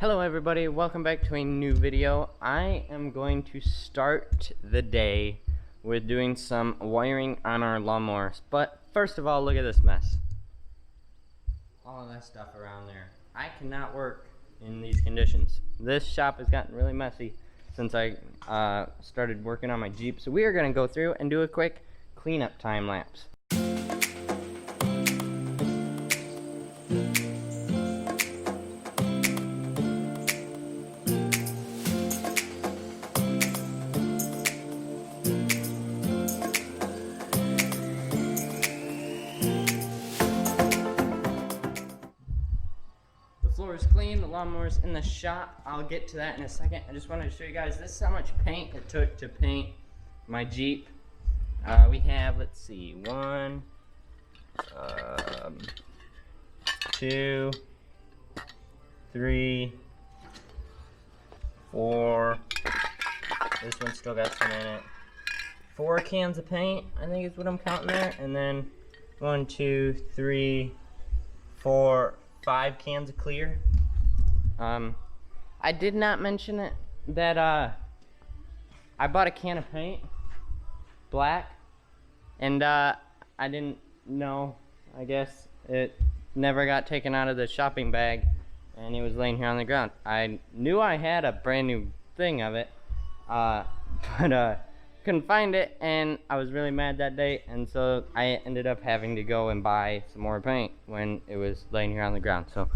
Hello everybody, welcome back to a new video. I am going to start the day with doing some wiring on our lawnmowers. But first of all, look at this mess. All of that stuff around there. I cannot work in these conditions. This shop has gotten really messy since I started working on my Jeep. So we are going to go through and do a quick cleanup time lapse. Floor is clean, the lawnmower's in the shop. I'll get to that in a second. I just wanted to show you guys, this is how much paint it took to paint my Jeep. We have, let's see, 1, 2, 3, 4. This one's still got some in it. 4 cans of paint, I think is what I'm counting there. And then 1, 2, 3, 4, 5 cans of clear. I did not mention it that I bought a can of paint, black, and I didn't know, I guess it never got taken out of the shopping bag and it was laying here on the ground. I knew I had a brand new thing of it, but couldn't find it, and I was really mad that day, and so I ended up having to go and buy some more paint when it was laying here on the ground. So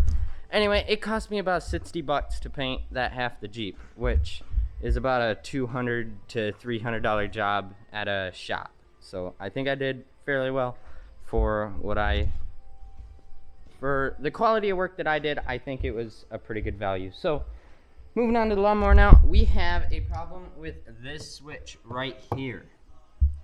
anyway, it cost me about 60 bucks to paint that half the Jeep, which is about a $200 to $300 job at a shop. So I think I did fairly well for the quality of work that I did. I think it was a pretty good value. So moving on to the lawnmower now, we have a problem with this switch right here.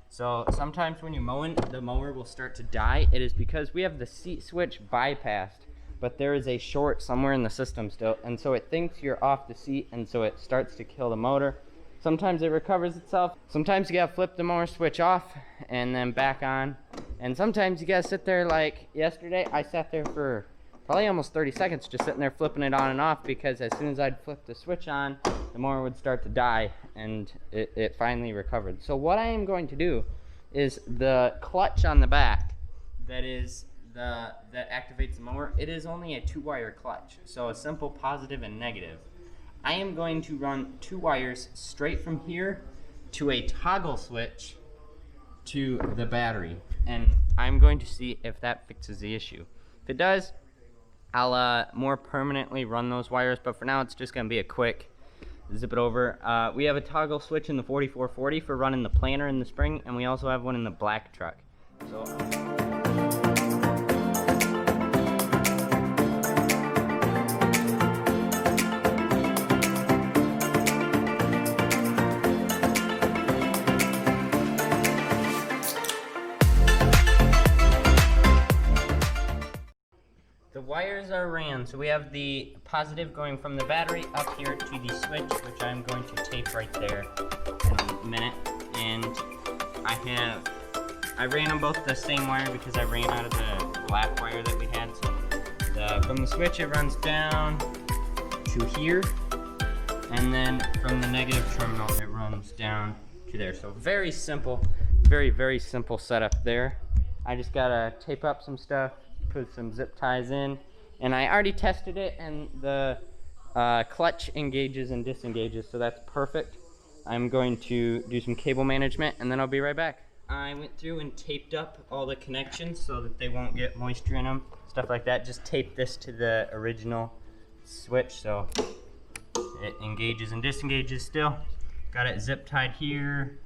So sometimes when you're mowing, the mower will start to die. It is because we have the seat switch bypassed, but there is a short somewhere in the system still, and so it thinks you're off the seat, and so it starts to kill the motor. Sometimes it recovers itself. Sometimes you gotta flip the mower switch off and then back on. And sometimes you gotta sit there, like yesterday, I sat there for probably almost 30 seconds just sitting there flipping it on and off, because as soon as I'd flip the switch on, the mower would start to die, and it finally recovered. So what I am going to do is the clutch on the back that activates the mower, it is only a 2-wire clutch. So a simple positive and negative. I am going to run 2 wires straight from here to a toggle switch to the battery, and I'm going to see if that fixes the issue. If it does, I'll more permanently run those wires, but for now it's just going to be a quick zip it over. We have a toggle switch in the 4440 for running the planter in the spring, and we also have one in the black truck. So the wires are ran, so we have the positive going from the battery up here to the switch, which I'm going to tape right there in a minute. And I ran them both the same wire because I ran out of the black wire that we had. So from the switch it runs down to here, and then from the negative terminal it runs down to there. So very simple, very simple setup there. I just gotta tape up some stuff, put some zip ties in, and I already tested it, and the clutch engages and disengages, so that's perfect. I'm going to do some cable management, and then I'll be right back. I went through and taped up all the connections so that they won't get moisture in them, stuff like that. Just tape this to the original switch so it engages and disengages still. Got it zip tied here,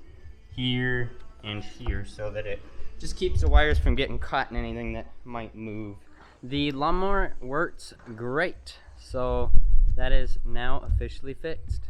here, and here, so that it just keeps the wires from getting caught in anything that might move. The lawnmower works great, so that is now officially fixed.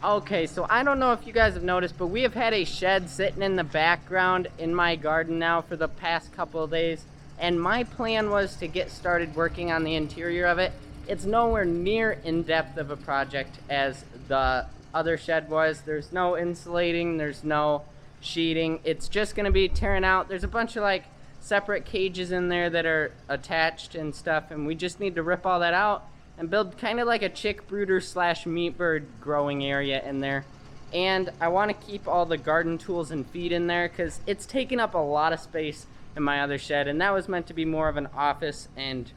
Okay, so I don't know if you guys have noticed, but we have had a shed sitting in the background in my garden now for the past couple of days, and my plan was to get started working on the interior of it. It's nowhere near in depth of a project as the other shed was. There's no insulating, there's no sheeting. It's just gonna be tearing out. There's a bunch of like separate cages in there that are attached and stuff, and we just need to rip all that out and build kind of like a chick brooder slash meat bird growing area in there. And I want to keep all the garden tools and feed in there because it's taking up a lot of space in my other shed, and that was meant to be more of an office and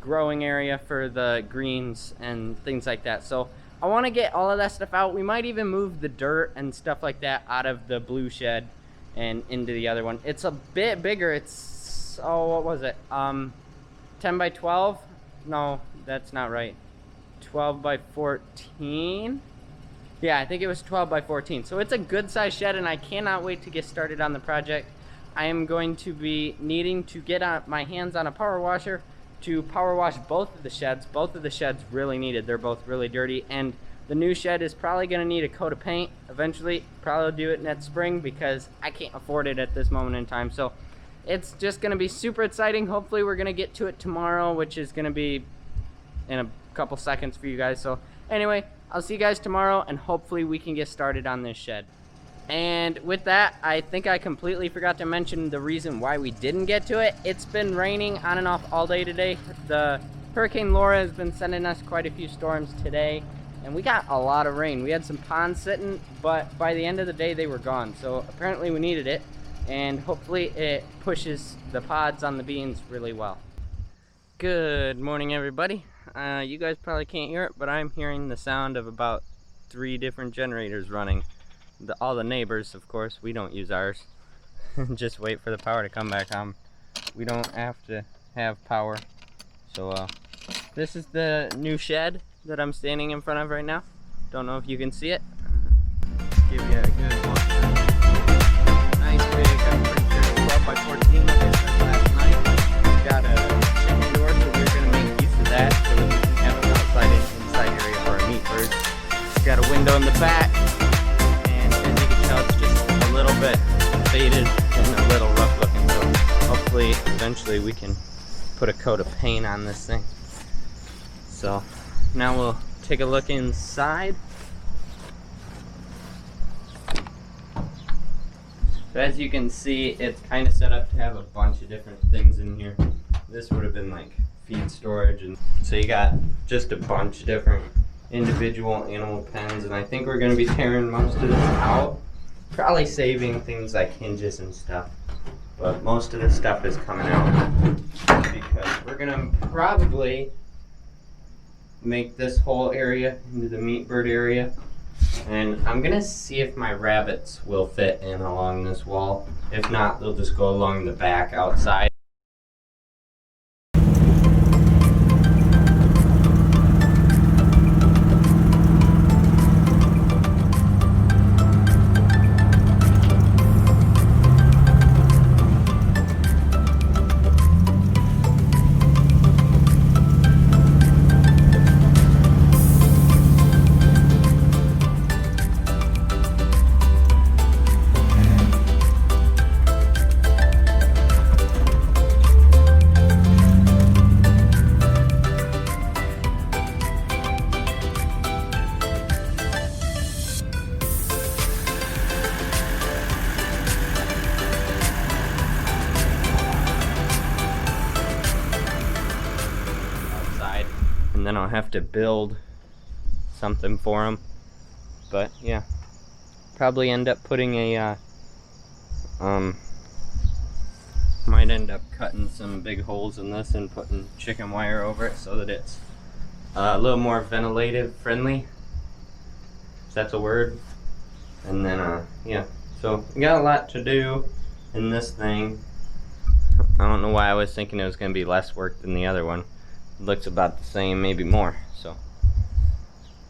growing area for the greens and things like that. So I want to get all of that stuff out. We might even move the dirt and stuff like that out of the blue shed and into the other one. It's a bit bigger. It's, oh, what was it? 10 by 12? No, that's not right. 12 by 14? Yeah, I think it was 12 by 14. So it's a good size shed, and I cannot wait to get started on the project. I am going to be needing to get my hands on a power washer to power wash both of the sheds. Both of the sheds really need it. They're both really dirty, and the new shed is probably going to need a coat of paint eventually. Probably do it next spring because I can't afford it at this moment in time. So it's just going to be super exciting. Hopefully we're going to get to it tomorrow, which is going to be in a couple seconds for you guys. So anyway, I'll see you guys tomorrow, and hopefully we can get started on this shed. And with that, I think I completely forgot to mention the reason why we didn't get to it. It's been raining on and off all day today. The Hurricane Laura has been sending us quite a few storms today, and we got a lot of rain. We had some ponds sitting, but by the end of the day they were gone. So apparently we needed it, and hopefully it pushes the pods on the beans really well. Good morning, everybody. You guys probably can't hear it, but I'm hearing the sound of about 3 different generators running. All the neighbors, of course. We don't use ours. Just wait for the power to come back on. We don't have to have power. So this is the new shed that I'm standing in front of right now. Don't know if you can see it. Give you a good look. Nice big, I'm pretty sure 12 by 14 like I said last night. Got a chicken door, so we're going to make use of that so that we can have an outside and inside area for our meat birds. Got a window in the back. It's just a little bit faded and a little rough looking, so hopefully eventually we can put a coat of paint on this thing. So now we'll take a look inside. So as you can see, it's kind of set up to have a bunch of different things in here. This would have been like feed storage, and so you got just a bunch of different individual animal pens, and I think we're going to be tearing most of this out. Probably saving things like hinges and stuff, but most of this stuff is coming out because we're gonna probably make this whole area into the meat bird area, and I'm gonna see if my rabbits will fit in along this wall. If not, they'll just go along the back outside. And then I'll have to build something for them. But yeah, probably end up putting a might end up cutting some big holes in this and putting chicken wire over it so that it's a little more ventilative friendly, if that's a word. And then yeah, so we got a lot to do in this thing. I don't know why I was thinking it was going to be less work than the other one. It looks about the same, maybe more. So,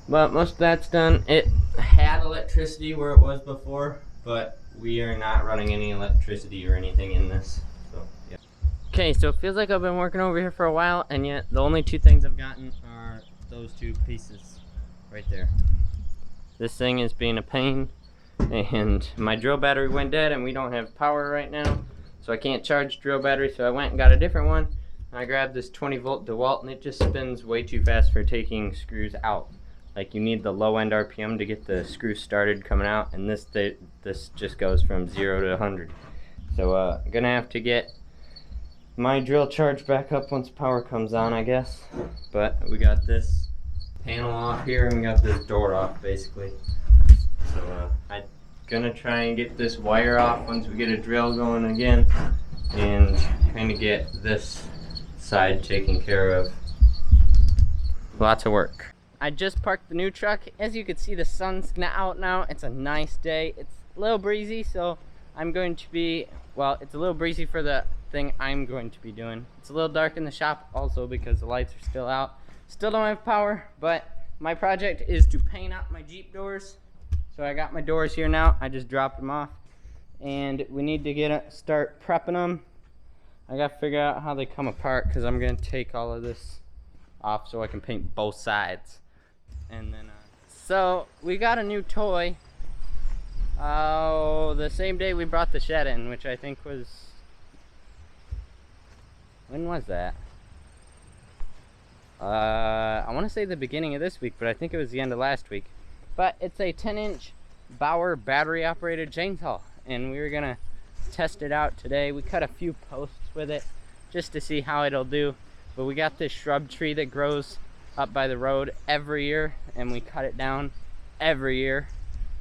but most of that's done. It had electricity where it was before, but we are not running any electricity or anything in this. So yeah. Okay, so it feels like I've been working over here for a while, and yet the only 2 things I've gotten are those 2 pieces right there. This thing is being a pain, and my drill battery went dead, and we don't have power right now, so I can't charge drill battery. So I went and got a different one. I grabbed this 20-volt DeWalt, and it just spins way too fast for taking screws out. Like, you need the low end RPM to get the screw started coming out, and this just goes from 0 to 100. So I'm gonna have to get my drill charge back up once power comes on, I guess. But we got this panel off here and we got this door off basically. So I'm gonna try and get this wire off once we get a drill going again and kind of get this side taken care of. Lots of work. I just parked the new truck. As you can see, the sun's out now. It's a nice day. It's a little breezy, so I'm going to be, well, it's a little breezy for the thing I'm going to be doing. It's a little dark in the shop also because the lights are still out. Still don't have power, but my project is to paint up my Jeep doors. So I got my doors here now. I just dropped them off and we need to start prepping them. I gotta figure out how they come apart because I'm gonna take all of this off so I can paint both sides. And then so we got a new toy the same day we brought the shed in, which I think was, when was that? I want to say the beginning of this week, but I think it was the end of last week. But it's a 10-inch Bauer battery operated chainsaw and we were gonna test it out today. We cut a few posts with it just to see how it'll do, but we got this shrub tree that grows up by the road every year and we cut it down every year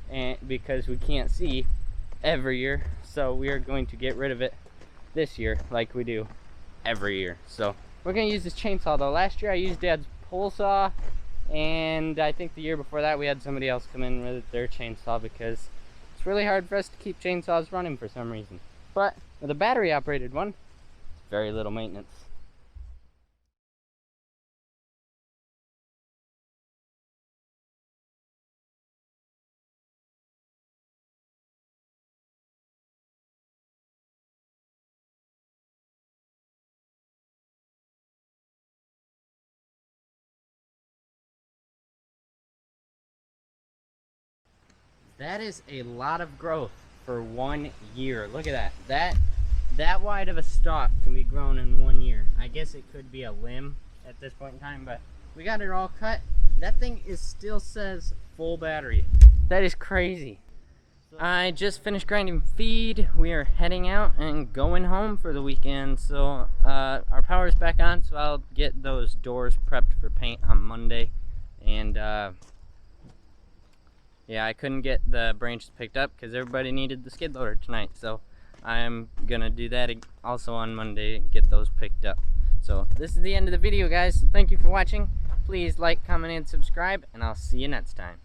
and because we can't see every year, so we are going to get rid of it this year like we do every year. So we're gonna use this chainsaw though. Last year I used Dad's pole saw, and I think the year before that we had somebody else come in with their chainsaw because it's really hard for us to keep chainsaws running for some reason. But with a battery operated one, it's very little maintenance. That is a lot of growth for 1 year. Look at that. That wide of a stalk can be grown in 1 year. I guess it could be a limb at this point in time, but we got it all cut. That thing still says full battery. That is crazy. I just finished grinding feed. We are heading out and going home for the weekend. So our power's back on, so I'll get those doors prepped for paint on Monday. And yeah, I couldn't get the branches picked up because everybody needed the skid loader tonight. So I'm gonna do that also on Monday and get those picked up. So this is the end of the video, guys. So thank you for watching. Please like, comment, and subscribe, and I'll see you next time.